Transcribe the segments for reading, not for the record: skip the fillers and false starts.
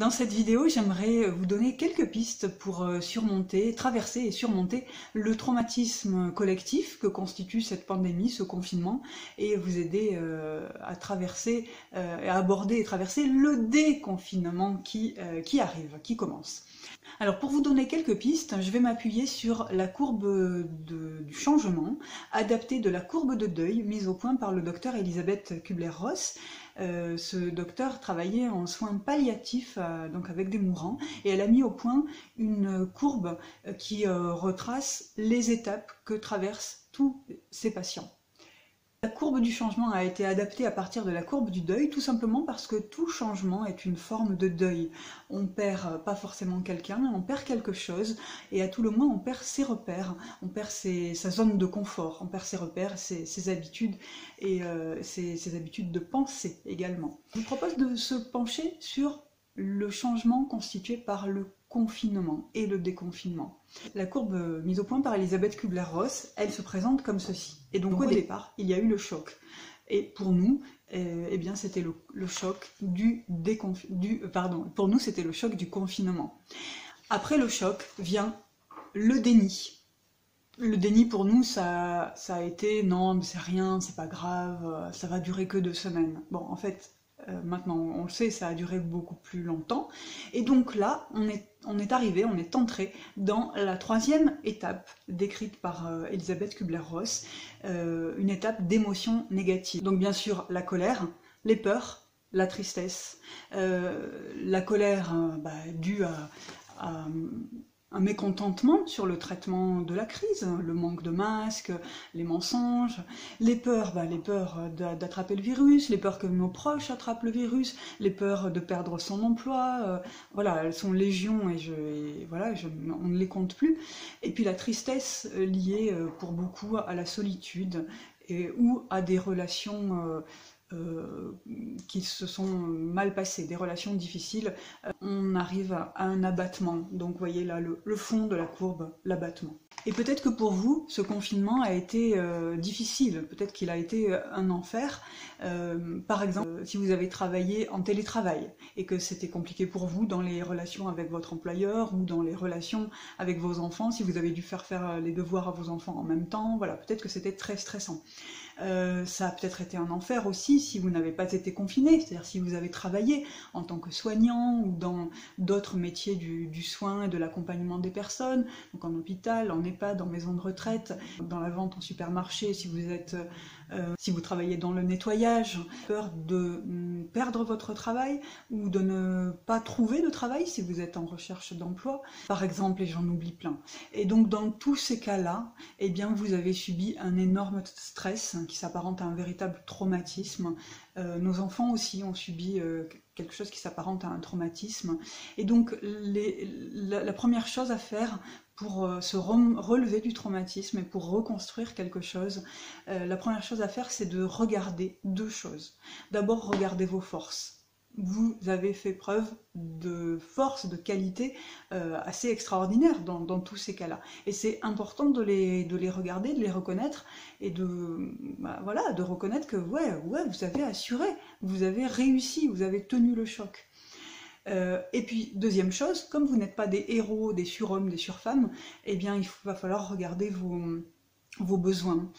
Dans cette vidéo, j'aimerais vous donner quelques pistes pour traverser et surmonter le traumatisme collectif que constitue cette pandémie, ce confinement, et vous aider à traverser, à aborder et traverser le déconfinement qui arrive, qui commence. Alors pour vous donner quelques pistes, je vais m'appuyer sur la courbe du changement, adaptée de la courbe de deuil mise au point par le docteur Elisabeth Kubler-Ross. Ce docteur travaillait en soins palliatifs, donc avec des mourants, et elle a mis au point une courbe qui retrace les étapes que traversent tous ces patients. La courbe du changement a été adaptée à partir de la courbe du deuil, tout simplement parce que tout changement est une forme de deuil. On perd pas forcément quelqu'un, on perd quelque chose, et à tout le moins on perd ses repères, on perd sa zone de confort, on perd ses repères, ses habitudes, et ses habitudes de pensée également. Je vous propose de se pencher sur le changement constitué par le confinement et le déconfinement. La courbe mise au point par Elisabeth Kubler-Ross, elle se présente comme ceci. Et donc au départ, il y a eu le choc. Et pour nous, eh bien, c'était le choc pour nous, c'était le choc du confinement. Après le choc vient le déni. Le déni pour nous, ça a été non, mais c'est rien, c'est pas grave, ça va durer que 2 semaines. Bon, en fait, maintenant on le sait, ça a duré beaucoup plus longtemps. Et donc là, on est entré dans la 3e étape décrite par Elisabeth Kubler-Ross, une étape d'émotions négatives. Donc bien sûr, la colère, les peurs, la tristesse, la colère due à un mécontentement sur le traitement de la crise, le manque de masques, les mensonges, les peurs d'attraper le virus, les peurs que nos proches attrapent le virus, les peurs de perdre son emploi, voilà, elles sont légion on ne les compte plus. Et puis la tristesse liée pour beaucoup à la solitude ou à des relations qui se sont mal passées, des relations difficiles, on arrive à un abattement. Donc vous voyez là le fond de la courbe, l'abattement. Et peut-être que pour vous, ce confinement a été difficile, peut-être qu'il a été un enfer. Par exemple, si vous avez travaillé en télétravail et que c'était compliqué pour vous dans les relations avec votre employeur ou dans les relations avec vos enfants, si vous avez dû faire les devoirs à vos enfants en même temps, voilà, peut-être que c'était très stressant. Ça a peut-être été un enfer aussi si vous n'avez pas été confiné, c'est-à-dire si vous avez travaillé en tant que soignant ou dans d'autres métiers du soin et de l'accompagnement des personnes, donc en hôpital, en EHPAD, en maison de retraite, dans la vente en supermarché, si vous travaillez dans le nettoyage, peur de perdre votre travail ou de ne pas trouver de travail si vous êtes en recherche d'emploi, par exemple, et j'en oublie plein. Et donc dans tous ces cas-là, eh bien vous avez subi un énorme stress qui s'apparente à un véritable traumatisme. Nos enfants aussi ont subi quelque chose qui s'apparente à un traumatisme. Et donc la première chose à faire pour se relever du traumatisme et pour reconstruire quelque chose, la première chose à faire, c'est de regarder 2 choses. D'abord, regardez vos forces. Vous avez fait preuve de force, de qualité assez extraordinaire dans tous ces cas-là. Et c'est important de les regarder, de les reconnaître et de reconnaître que ouais, vous avez assuré, vous avez réussi, vous avez tenu le choc. Et puis, deuxième chose, comme vous n'êtes pas des héros, des surhommes, des surfemmes, eh bien, va falloir regarder vos besoins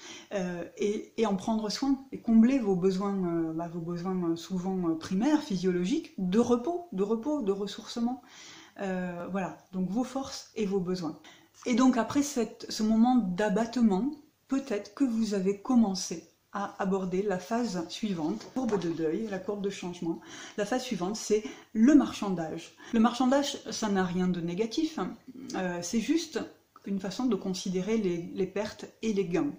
et en prendre soin et combler vos besoins souvent primaires, physiologiques, de repos, de ressourcement. Voilà, donc vos forces et vos besoins. Et donc après ce moment d'abattement, peut-être que vous avez commencé à aborder la phase suivante, courbe de deuil, la courbe de changement. La phase suivante, c'est le marchandage. Le marchandage, ça n'a rien de négatif, c'est juste une façon de considérer les pertes et les gains.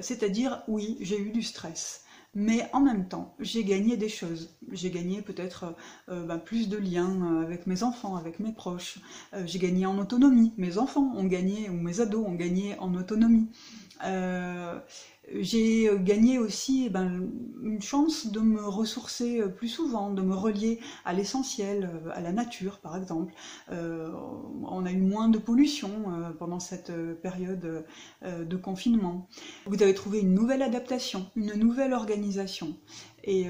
C'est-à-dire, oui, j'ai eu du stress, mais en même temps, j'ai gagné des choses. J'ai gagné peut-être plus de liens avec mes enfants, avec mes proches. J'ai gagné en autonomie. Mes enfants ont gagné, ou mes ados ont gagné en autonomie. J'ai gagné aussi une chance de me ressourcer plus souvent, de me relier à l'essentiel, à la nature par exemple. On a eu moins de pollution pendant cette période de confinement. Vous avez trouvé une nouvelle adaptation, une nouvelle organisation. Et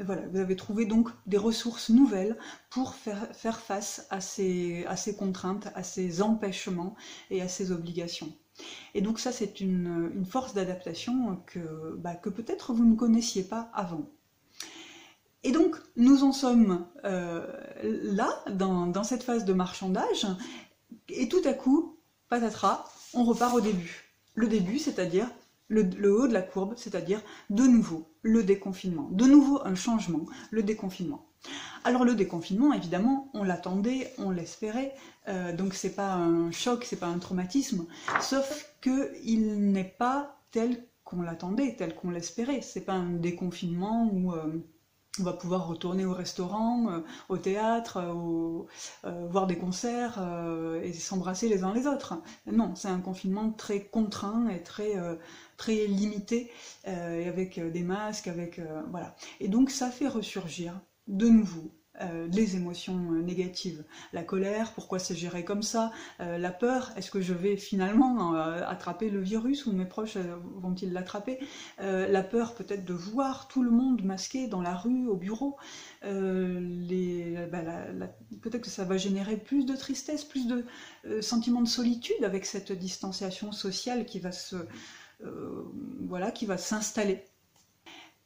Voilà, vous avez trouvé donc des ressources nouvelles pour faire face à ces contraintes, à ces empêchements et à ces obligations. Et donc ça, c'est une force d'adaptation que peut-être vous ne connaissiez pas avant. Et donc, nous en sommes là, dans cette phase de marchandage, et tout à coup, patatras, on repart au début. Le début, c'est-à-dire le haut de la courbe, c'est-à-dire de nouveau le déconfinement. De nouveau un changement, le déconfinement. Alors le déconfinement, évidemment, on l'attendait, on l'espérait, donc c'est pas un choc, c'est pas un traumatisme, sauf qu'il n'est pas tel qu'on l'attendait, tel qu'on l'espérait. C'est pas un déconfinement où on va pouvoir retourner au restaurant, au théâtre, voir des concerts et s'embrasser les uns les autres. Non, c'est un confinement très contraint et très limité, et avec des masques, voilà. Et donc ça fait ressurgir de nouveau les émotions négatives. La colère, pourquoi c'est géré comme ça? La peur, est-ce que je vais finalement attraper le virus ou mes proches vont-ils l'attraper? La peur peut-être de voir tout le monde masqué dans la rue, au bureau. Peut-être que ça va générer plus de tristesse, plus de sentiment de solitude avec cette distanciation sociale qui va s'installer.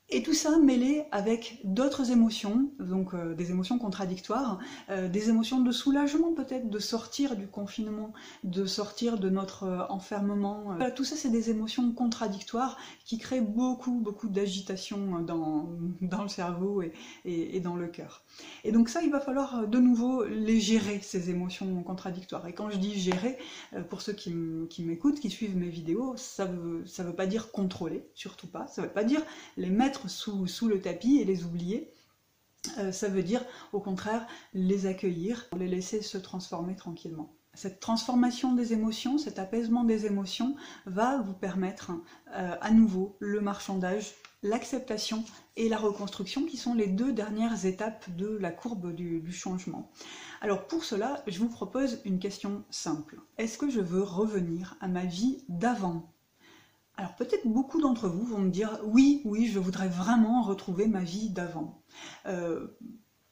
Et tout ça mêlé avec d'autres émotions, donc des émotions contradictoires, des émotions de soulagement peut-être, de sortir du confinement, de sortir de notre enfermement. Tout ça, c'est des émotions contradictoires qui créent beaucoup d'agitation dans le cerveau et dans le cœur. Et donc ça, il va falloir de nouveau les gérer, ces émotions contradictoires. Et quand je dis gérer, pour ceux qui m'écoutent, qui suivent mes vidéos, ça veut pas dire contrôler, surtout pas, ça veut pas dire les mettre sous le tapis et les oublier. Ça veut dire, au contraire, les accueillir, les laisser se transformer tranquillement. Cette transformation des émotions, cet apaisement des émotions va vous permettre à nouveau le marchandage, l'acceptation et la reconstruction qui sont les deux dernières étapes de la courbe du changement. Alors pour cela, je vous propose une question simple. Est-ce que je veux revenir à ma vie d'avant ? Alors peut-être beaucoup d'entre vous vont me dire oui, je voudrais vraiment retrouver ma vie d'avant.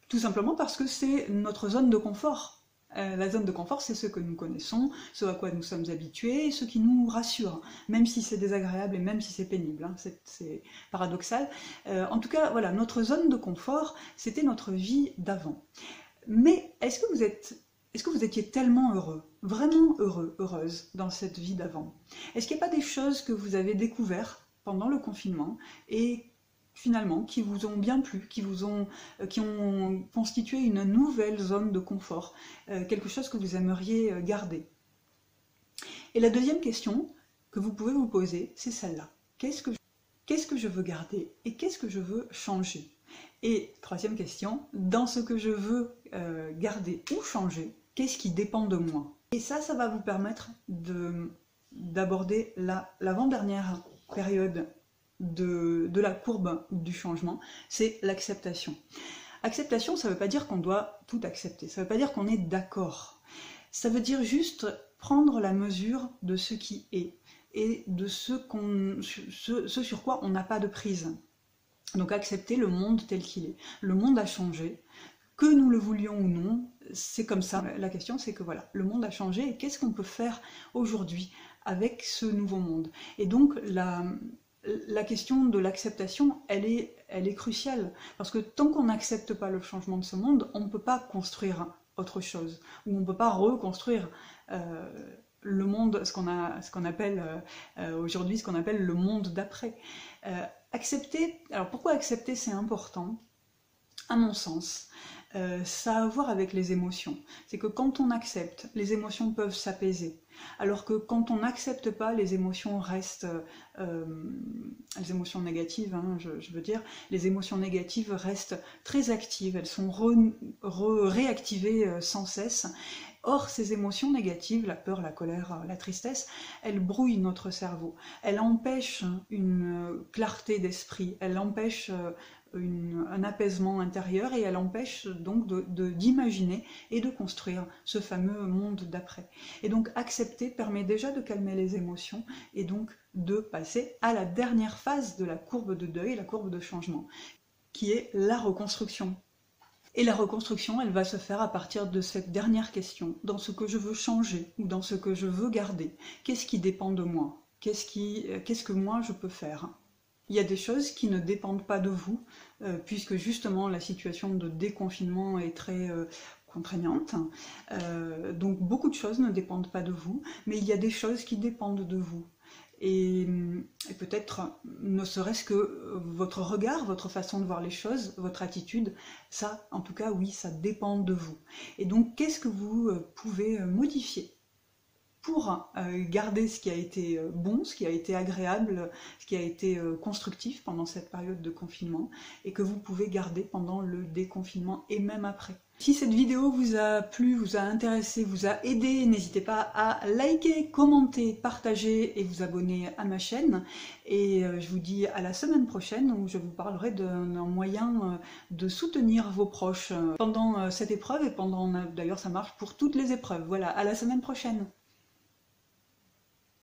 Tout simplement parce que c'est notre zone de confort. La zone de confort, c'est ce que nous connaissons, ce à quoi nous sommes habitués, ce qui nous rassure, même si c'est désagréable et même si c'est pénible, hein, c'est paradoxal. En tout cas, voilà, notre zone de confort, c'était notre vie d'avant. Mais est-ce que vous étiez tellement heureux, vraiment heureux, heureuse dans cette vie d'avant? Est-ce qu'il n'y a pas des choses que vous avez découvertes pendant le confinement et finalement qui vous ont bien plu, qui ont constitué une nouvelle zone de confort, quelque chose que vous aimeriez garder? Et la deuxième question que vous pouvez vous poser, c'est celle-là. Qu'est-ce que je veux garder et qu'est-ce que je veux changer? Et troisième question, dans ce que je veux garder ou changer, qu'est-ce qui dépend de moi? Et ça va vous permettre d'aborder l'avant-dernière période de la courbe du changement, c'est l'acceptation. Acceptation, ça ne veut pas dire qu'on doit tout accepter, ça ne veut pas dire qu'on est d'accord. Ça veut dire juste prendre la mesure de ce qui est et de ce sur quoi on n'a pas de prise. Donc accepter le monde tel qu'il est. Le monde a changé, que nous le voulions ou non, c'est comme ça. La question c'est que voilà, le monde a changé et qu'est-ce qu'on peut faire aujourd'hui avec ce nouveau monde? Et donc la question de l'acceptation, elle est cruciale, parce que tant qu'on n'accepte pas le changement de ce monde, on ne peut pas construire autre chose, ou on ne peut pas reconstruire le monde, ce qu'on appelle aujourd'hui, ce qu'on appelle le monde d'après. Accepter, alors pourquoi accepter c'est important? À mon sens, ça a à voir avec les émotions. C'est que quand on accepte, les émotions peuvent s'apaiser. Alors que quand on n'accepte pas, les émotions restent, les émotions négatives, hein, je veux dire, les émotions négatives restent très actives, elles sont réactivées sans cesse. Or, ces émotions négatives, la peur, la colère, la tristesse, elles brouillent notre cerveau. Elles empêchent une clarté d'esprit, elles empêchent un apaisement intérieur et elles empêchent donc d'imaginer et de construire ce fameux monde d'après. Et donc accepter permet déjà de calmer les émotions et donc de passer à la dernière phase de la courbe de deuil, la courbe de changement. qui est la reconstruction. Et la reconstruction, elle va se faire à partir de cette dernière question, dans ce que je veux changer ou dans ce que je veux garder. Qu'est-ce qui dépend de moi? Qu'est-ce que moi je peux faire? Il y a des choses qui ne dépendent pas de vous, puisque justement la situation de déconfinement est très contraignante. Donc beaucoup de choses ne dépendent pas de vous, mais il y a des choses qui dépendent de vous. Et peut-être ne serait-ce que votre regard, votre façon de voir les choses, votre attitude, ça, en tout cas, oui, ça dépend de vous. Et donc, qu'est-ce que vous pouvez modifier pour garder ce qui a été bon, ce qui a été agréable, ce qui a été constructif pendant cette période de confinement, et que vous pouvez garder pendant le déconfinement et même après. Si cette vidéo vous a plu, vous a intéressé, vous a aidé, n'hésitez pas à liker, commenter, partager et vous abonner à ma chaîne. Et je vous dis à la semaine prochaine où je vous parlerai d'un moyen de soutenir vos proches pendant cette épreuve et pendant, d'ailleurs ça marche pour toutes les épreuves. Voilà, à la semaine prochaine.